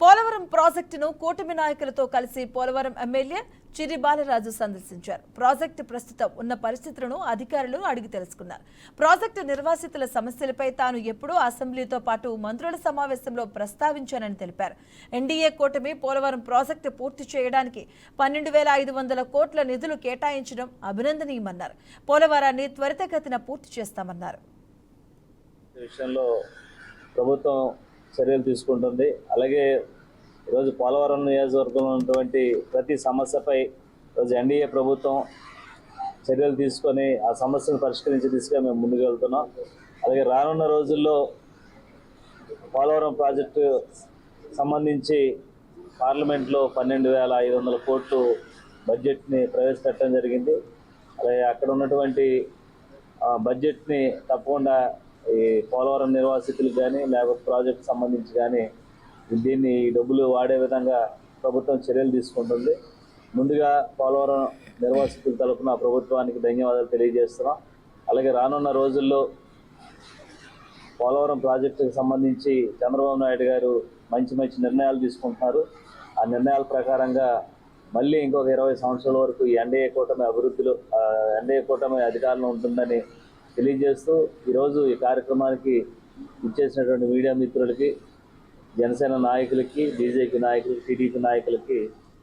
పోలవరం ప్రాజెక్టును కూటమి నాయకులతో కలిసి పోలవరం ఎమ్మెల్యే చిర్రి బాలరాజు సందర్శించారు. ప్రాజెక్టు ప్రస్తుతం ఉన్న పరిస్థితులను అధికారులు అడిగి తెలుసుకున్నారు. ప్రాజెక్టు నిర్వాసితుల సమస్యలపై తాను ఎప్పుడూ అసెంబ్లీతో పాటు మంత్రుల సమావేశంలో ప్రస్తావించానని తెలిపారు. ఎన్డీఏ కూటమి పోలవరం ప్రాజెక్టు పూర్తి చేయడానికి 12,500 కోట్ల నిధులు కేటాయించడం అభినందనీయమన్నారు. పోలవరాన్ని త్వరితగతిన పూర్తి చేస్తామన్నారు. ప్రభుత్వం చర్యలు తీసుకుంటుంది. అలాగే ఈరోజు పోలవరం నియోజకవర్గంలో ఉన్నటువంటి ప్రతి సమస్యపై ఈరోజు ఎన్డీఏ ప్రభుత్వం చర్యలు తీసుకొని ఆ సమస్యను పరిష్కరించే దిశగా మేము ముందుకు వెళ్తున్నాం. అలాగే రానున్న రోజుల్లో పోలవరం ప్రాజెక్టు సంబంధించి పార్లమెంట్లో 12,500 కోట్లు బడ్జెట్ని ప్రవేశపెట్టడం జరిగింది. అలాగే అక్కడ ఉన్నటువంటి బడ్జెట్ని తప్పకుండా ఈ పోలవరం నిర్వాసితులకు కానీ లేకపోతే ప్రాజెక్టు సంబంధించి కానీ దీన్ని డబ్బులు వాడే విధంగా ప్రభుత్వం చర్యలు తీసుకుంటుంది. ముందుగా పోలవరం నిర్వాసితుల తరపున ప్రభుత్వానికి ధన్యవాదాలు తెలియజేస్తున్నాం. అలాగే రానున్న రోజుల్లో పోలవరం ప్రాజెక్టుకు సంబంధించి చంద్రబాబు నాయుడు గారు మంచి నిర్ణయాలు తీసుకుంటున్నారు. ఆ నిర్ణయాల ప్రకారంగా మళ్ళీ ఇంకొక 20 సంవత్సరాల వరకు ఈ ఎన్డీఏ కూటమి అధికారంలో ఉంటుందని తెలియజేస్తూ ఈరోజు ఈ కార్యక్రమానికి ఇచ్చేసినటువంటి మీడియా మిత్రులకి, జనసేన నాయకులకి, బీజేపీ నాయకులకి, టీడీపీ నాయకులకి